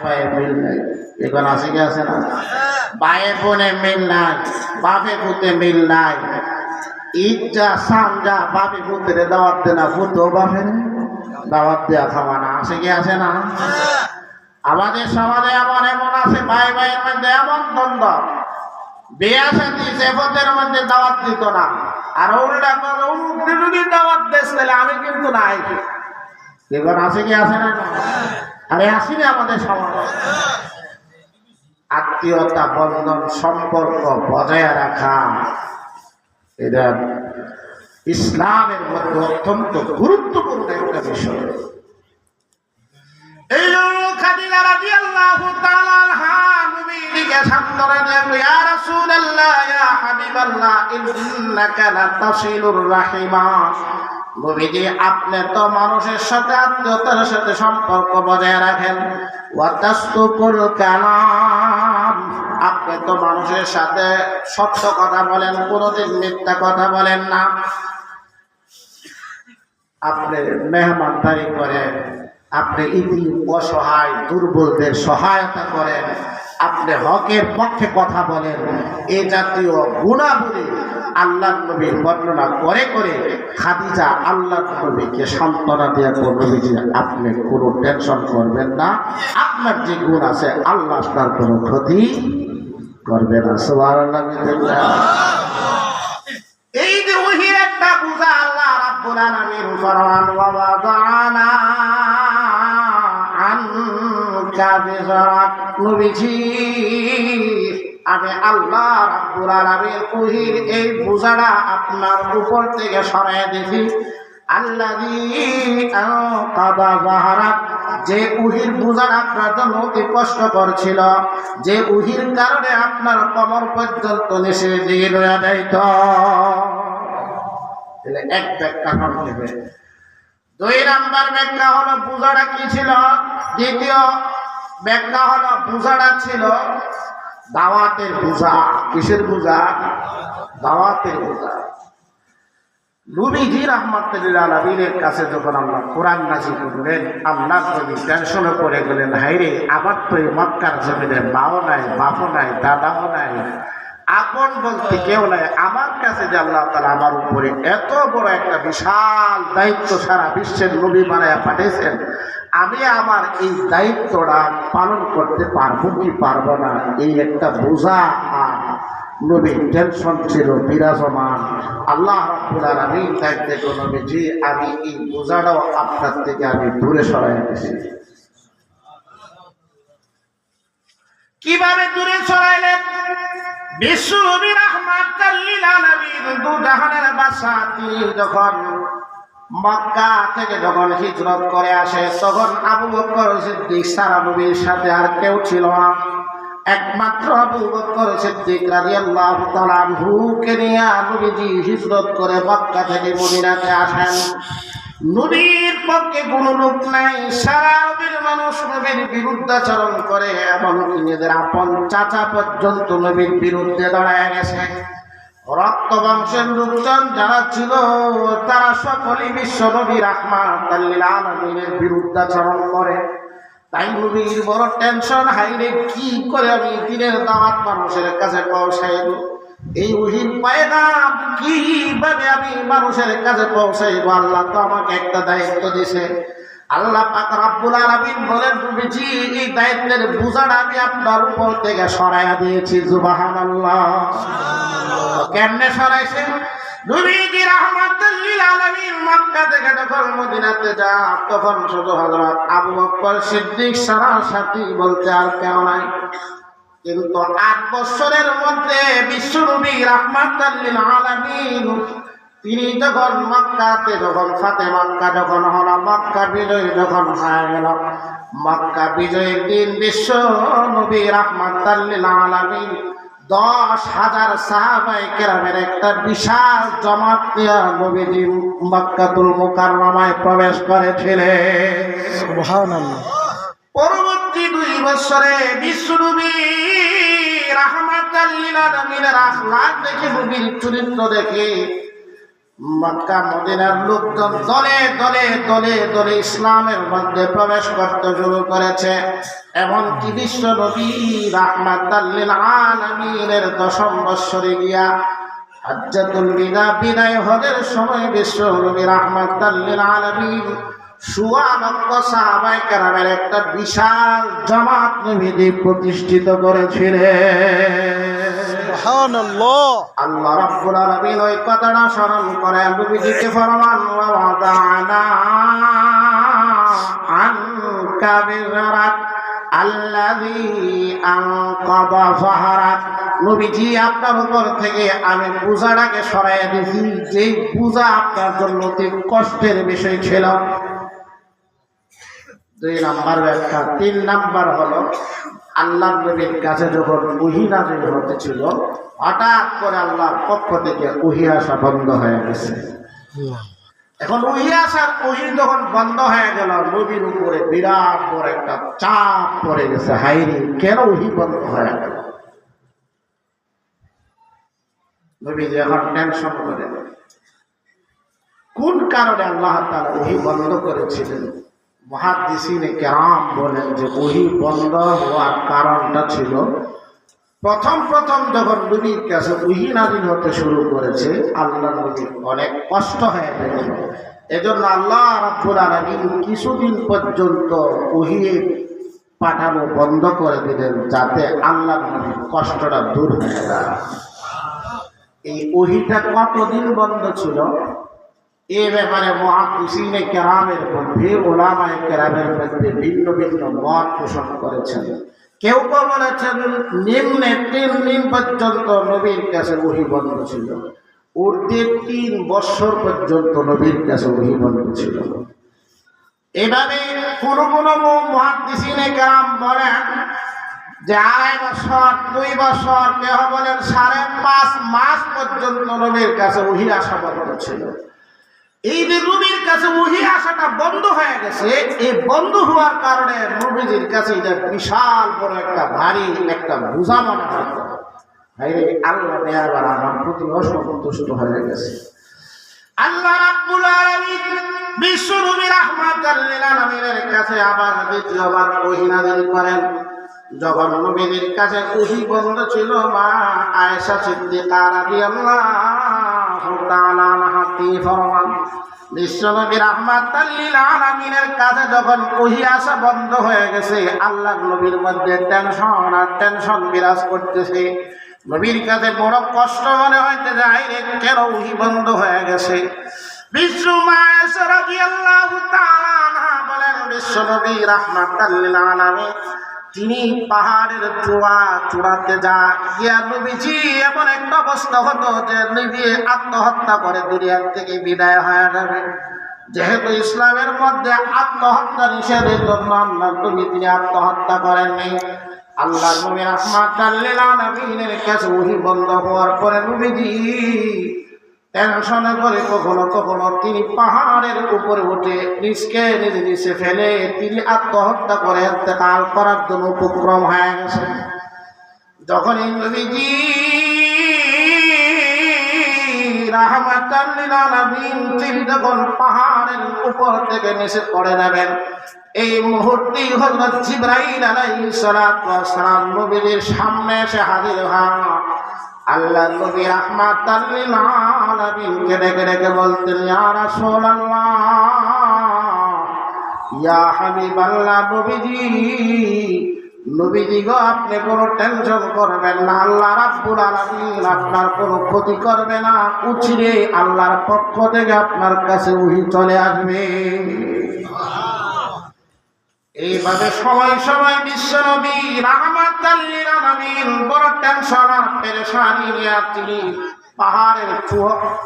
ভাইয়ের মিল নাই, এখন আছে কি আছে না? ভাইয়ের বোনে মিল নাই, বাপে পুতে মিল নাই। ঈদ যা সাম যা বাপে পুতের দাওয়াত দে না, পুতো বাপের দাওয়াত দেওয়া খাওয়া না, আছে কি আছে না? আমাদের সমাজে এমন এমন আছে ভাই ভাইয়ের মধ্যে এমন দ্বন্দ্ব, বিয়া শাদী সেবতের মধ্যে দাওয়াত দিত না, আর উল্টা করে যদি দাওয়াত দেশ তাহলে আমি কিন্তু নাই। এবার আছে কি আছে না? আরে আসিনি আমাদের সমাজে। আত্মীয়তা বন্ধন সম্পর্ক বজায় রাখা এটা ইসলামের মধ্যে অত্যন্ত গুরুত্বপূর্ণ একটা বিষয়। এই খাদিজা রাদিয়াল্লাহু তাআলা আনহা নবীকে সান্তনা দিয়ে, ইয়া রাসূলুল্লাহ ইয়া হাবিবাল্লাহ ইন্নাকা লাতাসিলুর রাহিমা। নবীজি, আপনি তো মানুষের সাথে আত্মীয়তার সাথে সম্পর্ক বজায় রাখেন, ওয়া তাসদুকুল কালাম, আপনি তো মানুষের সাথে সত্য কথা বলেন, কোনোদিন মিথ্যা কথা বলেন না। আপনি মেহমানদারি করেন, আপনি ইতি অসহায় দুর্বলদের সহায়তা করেন, আপনি হকের পক্ষে কথা বলেন। এই জাতীয় গুণাবলী আল্লাহর নবীর বর্ণনা করে করে খাদিজা আল্লাহর নবীকে সান্ত্বনা দিয়ে নবীজি, আপনি কোনো টেনশন করবেন না, আপনার যে গুণ আছে আল্লাহ তার কোনো ক্ষতি করবে না। সুবহানাল্লাহ। এই যে ওহির একটা বুঝা আল্লাহ রাব্বুল আলামিন ফরমান, ওয়া ওয়াদানা আনকা বিযরাক, নবীজি আমি আল্লাহ রাব্বুল আলামিন ওহির এই বুঝাটা আপনার উপর থেকে সরায় দিয়েছি। আল্লাযী আনকাযা যাহরাক, যে উহির বুঝার আপনার জন্য অতি কষ্টকর ছিল, যে উহির কারণে আপনার কমর পর্যন্ত নিচে দিয়ে লইয়া যাইত। এক ব্যাখ্যা হবে। 2 নাম্বার ব্যাখ্যা হলো বুঝাটা কি ছিল। দ্বিতীয় ব্যাখ্যা হলো বুঝাটা ছিল দাওয়াতের বুঝা। কিসের বুঝা? দাওয়াতের বুঝা। নবীজি রাহমাতুল আলামিনের কাছে যখন আল্লাহ কোরআন নাযিল করলেন, আল্লাহ নবী টেনশনে পড়ে গেলেন, হায়রে আমার তো এই মক্কার জমিনে মাও নাই, বাপও নাই, দাদাও নাই, আপন বলতে কেউ নাই। আমার কাছে যে আল্লাহ তাআলা আমার উপরে এত বড় একটা বিশাল দায়িত্ব সারা বিশ্বের নবী বানায়া পাঠিয়েছেন, আমি আমার এই দায়িত্বটা পালন করতে পারবো কি পারবো না, এই একটা বোঝা আর নবীর টেনশন ছিল বিরাজমান। আল্লাহ রাব্বুল আলামিন চাইতে নবীজি, আমি এই বোঝাটাও আপনার থেকে আমি দূরে সরাই দিয়েছি। কিভাবে দূরে সরাইলেন? বিশ্ব নবী রাহমাতুল লিল আলামিন, দু জাহানের বাদশা, তিনি যখন মক্কা থেকে যখন হিজরত করে আসে, তখন আবু বকর সিদ্দিক সারা নবীর সাথে আর কেউ ছিল না। একমাত্র আবু বকর সিদ্দিক রাদিয়াল্লাহু তাআলা আনহুকে নিয়ে নবীজি হিজরত করে মক্কা থেকে মদিনাতে আসেন। নবীর পক্ষে কোনো লোক নাই, সারা নবীর মানুষ নবীর বিরুদ্ধাচরণ করে, এমনকি নিজের আপন চাচা পর্যন্ত নবীর বিরুদ্ধে দাঁড়ায় গেছে। রক্ত বংশের লোকজন যারা ছিল তারা সকলেই বিশ্ব নবী রাহমাতুল লিল আলামিনের বিরুদ্ধাচরণ করে। তাই নবীর বড় টেনশন, হাইরে কি করে আমি দিনের দাওয়াত মানুষের কাছে পৌঁছাইব, এই ওহীর পয়গাম কিভাবে আমি মানুষের কাছে পৌঁছাইব। আল্লাহ তো আমাকে একটা দায়িত্ব দিয়েছে। আল্লাহ পাক রব্বুল আলামিন বলেন, নবীজি এই দায়িত্বের বোঝাটা আমি আপনার উপর থেকে সরাইয়া দিয়েছি। সুবহানাল্লাহ। কেমনে সরাইছে? নবীজি রাহমাতুল লিল আলামিন মক্কা থেকে যখন মদিনাতে যায়, তখন শুধু হযরত আবু বকর সিদ্দিক ছাড়া সাথী বলতে আর কেউ নাই। কিন্তু 8 বছরের মধ্যে বিশ্ব নবী রাহমাতুল লিল আলামিন তিনি যখন মক্কাতে যখন ফাতে মক্কা যখন হলো, মক্কা বিজয় যখন হয়ে গেল, মক্কা বিজয়ের দিন বিশ্ব নবী রাহমাতুল লিল আলামিন 10,000 সাহাবায়ে কেরামের একটা বিশাল জমাত নিয়ে নবীজি মক্কাতুল মুকাররমায় প্রবেশ করেছিলেন। সুবহানাল্লাহ। পরবর্তী 2 বছরে বিশ্বনবী রাহমাতুল লিল আলামিনের আখলাক দেখে, নবীর চরিত্র দেখে মক্কা মদিনার লোকজন দলে দলে দলে দলে ইসলামের মধ্যে প্রবেশ করতে শুরু করেছে। এমনকি বিশ্ব নবী রাহমাতাল লিল আলামিনের 10ম বৎসরে গিয়া হজ্জাতুল বিদায় হজের সময় বিশ্ব নবী রাহমাতাল লিল আলামিন ১৬ লক্ষ সাহাবায়ে কেরামের একটা বিশাল জামাত নবী প্রতিষ্ঠিত করেছিলেন। সুবহানাল্লাহ। আল্লাহ রাব্বুল আলামিন ওই কথাটা স্মরণ করে নবীজিকে ফরমান ওয়া ওয়াদানা আনকা বিযরাক আল্লাযী আনকাযা যাহরাক। নবীজি আপনার উপর থেকে আমি বোঝাটাকে সরাইয়া দিয়েছি, যেই বোঝা আপনার জন্য অতি কষ্টের বিষয় ছিল। 2 নাম্বার ব্যাখ্যা। 3 নাম্বার হলো আল্লাহ নবীর কাছে যখন ওহী নাযিল হতেছিল, হঠাৎ করে আল্লাহর পক্ষ থেকে ওহী আসা বন্ধ হয়ে গেছে। এখন ওহী যখন বন্ধ হয়ে গেল, নবীর উপরে বিরাট বড় একটা চাপ পড়ে গেছে। হায়রে, কেন ওহী বন্ধ হয়ে গেল? নবী যখন টেনশন করে কোন কারণে আল্লাহ তাআলা ওহী বন্ধ করেছিলেন, মুহাদ্দিসিনে কেরাম বলেন যে ওহী বন্ধ হওয়ার কারণটা ছিল প্রথম যখন নবীর কাছে ওহী নাযিল হতে শুরু করেছে, আল্লাহ নবীর অনেক কষ্ট হয়ে গেল। এজন্য আল্লাহ রাব্বুল আলামিন কিছুদিন পর্যন্ত ওহী পাঠানো বন্ধ করে দিলেন, যাতে আল্লাহ নবীর কষ্টটা দূর হয়ে যায়। এই ওহীটা কতদিন বন্ধ ছিল এ ব্যাপারে মুহাদ্দিসিনে কেরামের মধ্যে, উলামায়ে কেরামের মধ্যে ভিন্ন ভিন্ন মত পোষণ করেছেন। কেউ কেউ বলেছেন নিম্নে 3 দিন পর্যন্ত নবীর কাছে ওহী বন্ধ ছিল, ঊর্ধ্বে 3 বছর পর্যন্ত নবীর কাছে ওহী বন্ধ ছিল। এভাবে কোন মুহাদ্দিসিনে কেরাম বলেন যে 2.5 বছর, 2 বছর, কেউ বলেন 5.5 মাস পর্যন্ত নবীর কাছে ওহী আসা বন্ধ ছিল। এই যে নবীর কাছে ওহী আসাটা বন্ধ হয়ে গেছে, এই বন্ধ হওয়ার কারণে নবীজির কাছে এটা বিশাল বড় একটা ভারী একটা বোঝা মনে হতো। আল্লাহ এবার আমার প্রতি অসন্তুষ্ট হয়ে গেছে। আল্লাহ রাব্বুল আলামিন বিশ্ব নবী রাহমাতাল লিল আলামিনের কাছে আবার দ্বিতীয়বার ওহী নাযিল করেন। যখন নবীর কাছে ওহী বন্ধ ছিল, মা আয়েশা সিদ্দিকা রাদিয়াল্লাহু তাআলা আনহা ফরমান, বিশ্বনবী রাহমাতাল লিল আলামিনের কাছে যখন ওহী আসা বন্ধ হয়ে গেছে, আল্লাহর নবীর মধ্যে টেনশন বিরাজ করতেছে। নবীর কাছে বড় কষ্ট মনে হইতে যায়, কেন ওহী বন্ধ হয়ে গেছে। বিশ্ব মা আয়েশা রাদিয়াল্লাহু তাআলা আনহা বলেন, বিশ্বনবী রাহমাতাল লিল আলামিন তিনি পাহাড়ের চূড়াতে গিয়া নবীজি এমন একটা অবস্থা হতো যে নবী আত্মহত্যা করে দুনিয়ার থেকে বিদায় হয়ে যাবে। যেহেতু ইসলামের মধ্যে আত্মহত্যা নিষেধের জন্য আল্লাহ নবী তিনি আত্মহত্যা করেননি। আল্লাহ নবী রাহমাতাল লিল আলামিনের কাছে ওহী বন্ধ হওয়ার পরে নবীজি টেনশনে করে কখনো কখনো তিনি পাহাড়ের উপরে উঠে নিজকে নিচে ফেলে তিনি আত্মহত্যা করে ইন্তেকাল করার জন্য উপক্রম হয়ে গেছে। যখন নবীজি রাহমাতাল লিল আলামিন তিনি যখন পাহাড়ের উপর থেকে নিচে পড়ে যাবেন, এই মুহূর্তে হযরত জিবরাইল আলাইহিস সালাতু ওয়াস সালাম নবীর সামনে এসে হাজির হন। আল্লাহ নবী রাহমাতাল লিল আলামিনকে ডেকে বলতেন, ইয়া রাসূলুল্লাহ, ইয়া হাবিবাল্লাহ, নবীজি গো, আপনি কোনো টেনশন করবেন না, আল্লাহ রাব্বুল আলামিন আপনার কোনো ক্ষতি করবে না। উচিরে আল্লাহর পক্ষ থেকে আপনার কাছে ওহী চলে আসবে। এইভাবে সময় বিশ্বনবী রাহমাতাল লিল আলামিন বড় টেনশন আর পেরেশানি নিয়ে তিনি পাহাড়ের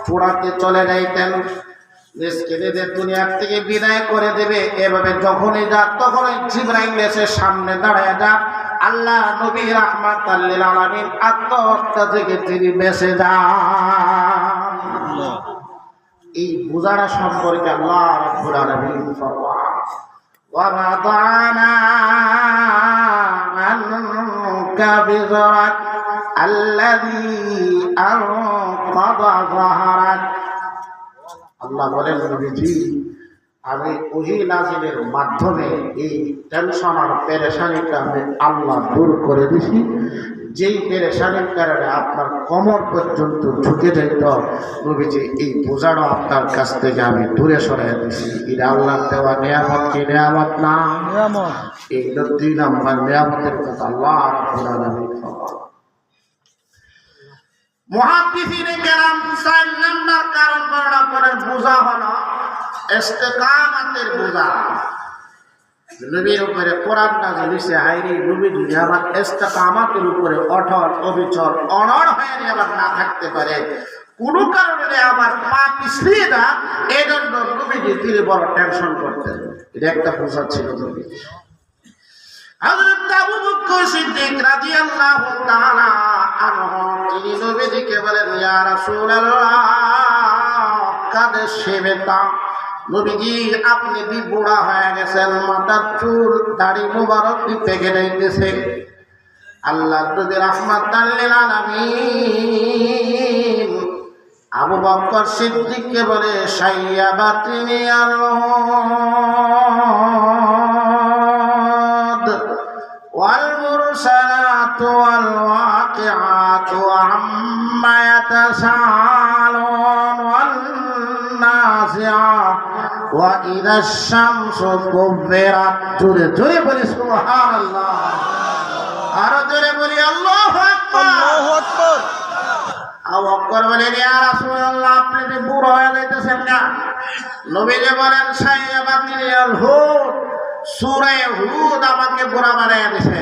চূড়াতে চলে যাইতেন। নিজকে দুনিয়ার থেকে বিদায় করে দেবে। এভাবে যখনই যা তখনই জিবরাইল এসে সামনে দাঁড়ায় যা, আল্লাহ নবী রাহমাতাল লিল আলামিন আত্মহত্যা থেকে তিনি বেঁচে যান। এই বোঝাটা সম্পর্কে আল্লাহ রাব্বুল আলামিন ফরমান, وَوَضَعْنَا عَنكَ وِزْرَكَ الَّذِي أَنقَضَ ظَهْرَكَ। আল্লাহ বলেন নবীজি আমি ওহী নাজিলের মাধ্যমে এই টেনশন আর পেরেশানিটা আমি আল্লাহ দূর করে দিছি। যেই পেরেশানির কারণে আপনার কোমর পর্যন্ত ঝুঁকে যেত নবীজি এই বোঝাটা আপনার কাছ থেকে আমি দূরে সরাই দিছি। এটা আল্লাহ দেওয়া নিয়ামত কি নিয়ামত না? নিয়ামত। এই 2 নম্বর নিয়ামতের কথা আল্লাহ রাব্বুল আলামিন মুহাদ্দিসিনে কেরাম 4 নম্বর কারণ বর্ণনা করেন বোঝা হলো ইস্তেকামাতের বোঝা। নবীর উপরে কোরআন নাযিল হইছে, আইরে নবী যদি আমার ইস্তেকামাতের উপরে অটল অবিচল অনড় হয়ে আবার না থাকতে পারে, কোনো কারণে আমার পা পিছলিয়ে না, এই জন্য নবীজি তিনি বড় টেনশন করতেন। এটা একটা বোঝা ছিল নবী। হযরত আবু বকর সিদ্দিক রাদিয়াল্লাহু তাআলা আনহু তিনি নবীজিকে বলেন, ইয়া রাসূলুল্লাহ কাদ শিবতা, নবীজি আপনি বি বুড়া হয়ে গেছেন, মাথার চুল দাড়ি মুবারক পেকে যাইতেছে। আল্লাহ নবী রাহমাতাল লিল আলামিন আবু বকর সিদ্দিককে বলে, শাইয়াবাতিনি আল-উদ ওয়াল মুরসালাত ওয়াল ওয়াকিআত আম্মা ইয়াতাসাআলুন ওয়ান নাজিআত ওয়া ইদাশ শামসু কুব্বিরাত। জোরে জোরে বলি সুবহানাল্লাহ, আরো জোরে বলি আল্লাহু আকবার। আল্লাহু আকবার। আবু বকর বলেন, ইয়া রাসূলুল্লাহ আপনি যে বুড়ো হয়ে যাইতেছেন না? নবীজি বলেন, শাইয়াবাতিনি আল-হুদ, সূরা হুদ আমাকে বুড়া বানাইয়া দিয়েছে,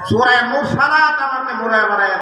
সূরা মুরসালাত আমাকে বুড়া বানাইয়া